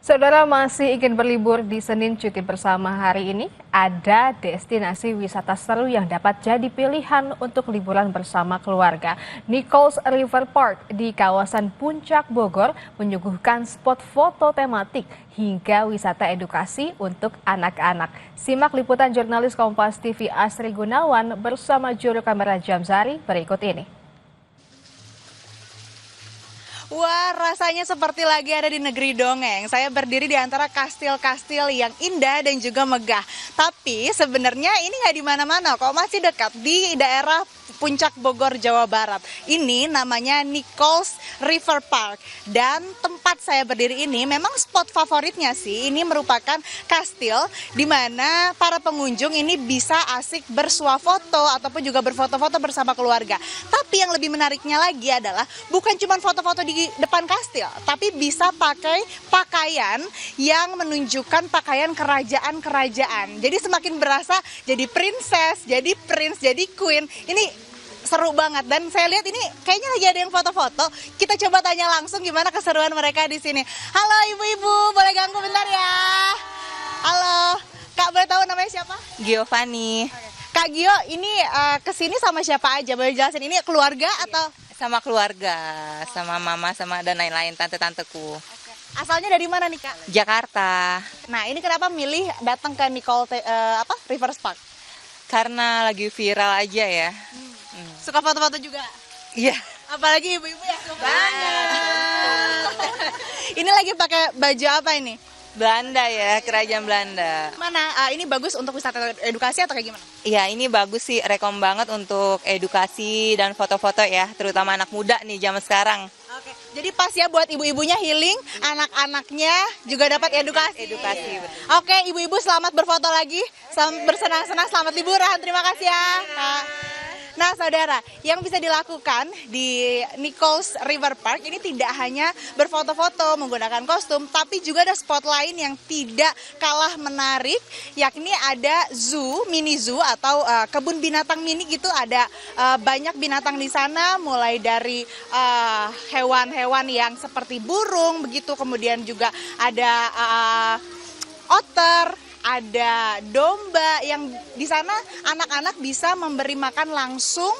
Saudara masih ingin berlibur di Senin cuti bersama hari ini? Ada destinasi wisata seru yang dapat jadi pilihan untuk liburan bersama keluarga. Nichols River Park di kawasan Puncak Bogor menyuguhkan spot foto tematik hingga wisata edukasi untuk anak-anak. Simak liputan jurnalis Kompas TV Asri Gunawan bersama juru kamera Jamzari berikut ini. Wah, rasanya seperti lagi ada di negeri dongeng. Saya berdiri di antara kastil-kastil yang indah dan juga megah. Tapi sebenarnya ini nggak di mana-mana kok, masih dekat di daerah Puncak Bogor, Jawa Barat. Ini namanya Nichols River Park. Dan tempat saya berdiri ini memang spot favoritnya sih. Ini merupakan kastil di mana para pengunjung ini bisa asik bersuah foto ataupun juga berfoto-foto bersama keluarga. Tapi yang lebih menariknya lagi adalah bukan cuma foto-foto di depan kastil, tapi bisa pakai pakaian yang menunjukkan pakaian kerajaan-kerajaan. Jadi semakin berasa jadi princess, jadi prince, jadi queen. Ini seru banget dan saya lihat ini kayaknya lagi ada yang foto-foto. Kita coba tanya langsung gimana keseruan mereka di sini. Halo ibu-ibu, boleh ganggu bentar ya? Halo, Kak boleh tahu namanya siapa? Giovanni. Kak Gio, ini kesini sama siapa aja? Boleh jelasin ini keluarga atau? Sama keluarga, sama mama, sama dan lain-lain, tante-tanteku. Asalnya dari mana nih Kak? Jakarta, Nah ini kenapa milih datang ke River Park? karena lagi viral aja ya. Suka foto-foto juga? Iya. Apalagi ibu-ibu ya suka banget. Ini lagi pakai baju apa ini? Belanda ya, kerajaan Belanda. Mana? Ini bagus untuk wisata edukasi atau kayak gimana? Iya, ini bagus sih, rekom banget untuk edukasi dan foto-foto ya, terutama anak muda nih zaman sekarang. Oke, jadi pas ya buat ibu-ibunya healing, anak-anaknya juga dapat edukasi. Edukasi, betul. Oke, ibu-ibu selamat berfoto lagi, selamat bersenang-senang, selamat liburan. Terima kasih ya, Kak. Nah saudara, yang bisa dilakukan di Nichols River Park ini tidak hanya berfoto-foto menggunakan kostum, tapi juga ada spot lain yang tidak kalah menarik, yakni ada mini zoo atau kebun binatang mini gitu. Ada banyak binatang di sana, mulai dari hewan-hewan yang seperti burung begitu, kemudian juga ada otter, ada domba yang di sana anak-anak bisa memberi makan langsung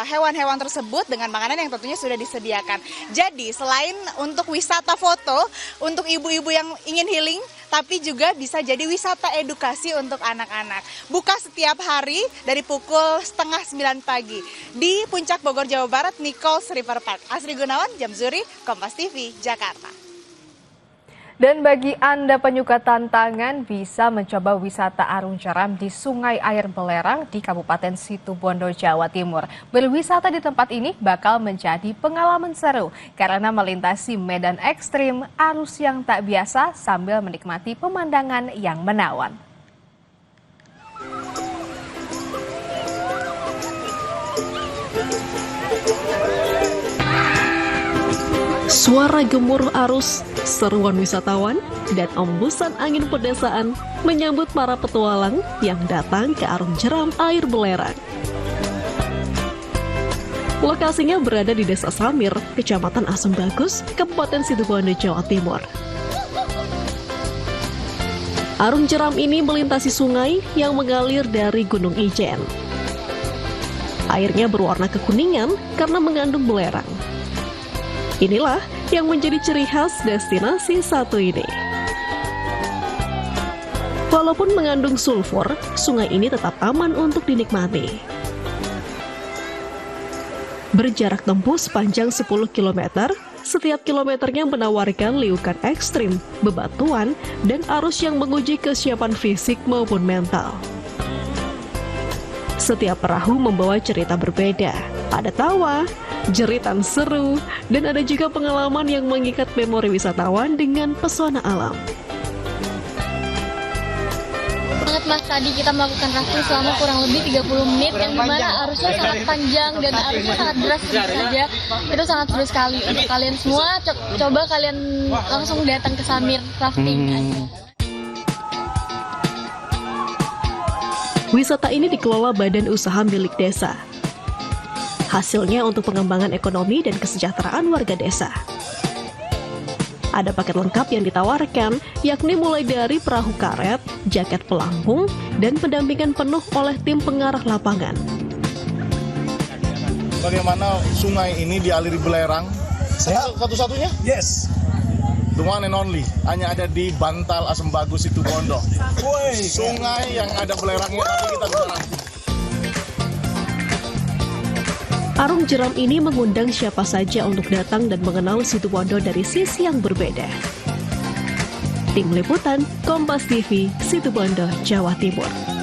hewan-hewan tersebut dengan makanan yang tentunya sudah disediakan. Jadi selain untuk wisata foto untuk ibu-ibu yang ingin healing, tapi juga bisa jadi wisata edukasi untuk anak-anak. Buka setiap hari dari pukul 8:30 pagi di Puncak Bogor, Jawa Barat, Nichols River Park. Asri Gunawan, Jamzuri, Kompas TV, Jakarta. Dan bagi Anda penyuka tantangan bisa mencoba wisata arung jeram di Sungai Air Belerang di Kabupaten Situbondo, Jawa Timur. Berwisata di tempat ini bakal menjadi pengalaman seru karena melintasi medan ekstrim, arus yang tak biasa sambil menikmati pemandangan yang menawan. Suara gemuruh arus, seruan wisatawan, dan embusan angin pedesaan menyambut para petualang yang datang ke arung jeram air belerang. Lokasinya berada di Desa Samir, Kecamatan Asem Bagus, Kabupaten Situbondo, Jawa Timur. Arung jeram ini melintasi sungai yang mengalir dari Gunung Ijen. Airnya berwarna kekuningan karena mengandung belerang. Inilah yang menjadi ciri khas destinasi satu ini. Walaupun mengandung sulfur, sungai ini tetap aman untuk dinikmati. Berjarak tempuh sepanjang 10 km, setiap kilometernya menawarkan liukan ekstrim, bebatuan, dan arus yang menguji kesiapan fisik maupun mental. Setiap perahu membawa cerita berbeda. Ada tawa, jeritan seru, dan ada juga pengalaman yang mengikat memori wisatawan dengan pesona alam. Banget Mas, tadi kita melakukan rafting selama kurang lebih 30 menit yang dimana arusnya sangat panjang dan arusnya sangat deras saja. Itu sangat seru sekali. Untuk kalian semua, coba kalian langsung datang ke Samir Rafting aja. Wisata ini dikelola badan usaha milik desa. Hasilnya untuk pengembangan ekonomi dan kesejahteraan warga desa. Ada paket lengkap yang ditawarkan, yakni mulai dari perahu karet, jaket pelampung, dan pendampingan penuh oleh tim pengarah lapangan. Bagaimana sungai ini dialiri belerang? Satu-satunya? Yes. The one and only, hanya ada di Bantal Asem Bagus Situbondo. Sungai yang ada belerangnya, tapi kita bisa rampung. Arung jeram ini mengundang siapa saja untuk datang dan mengenal Situbondo dari sisi yang berbeda. Tim Liputan, Kompas TV, Situbondo, Jawa Timur.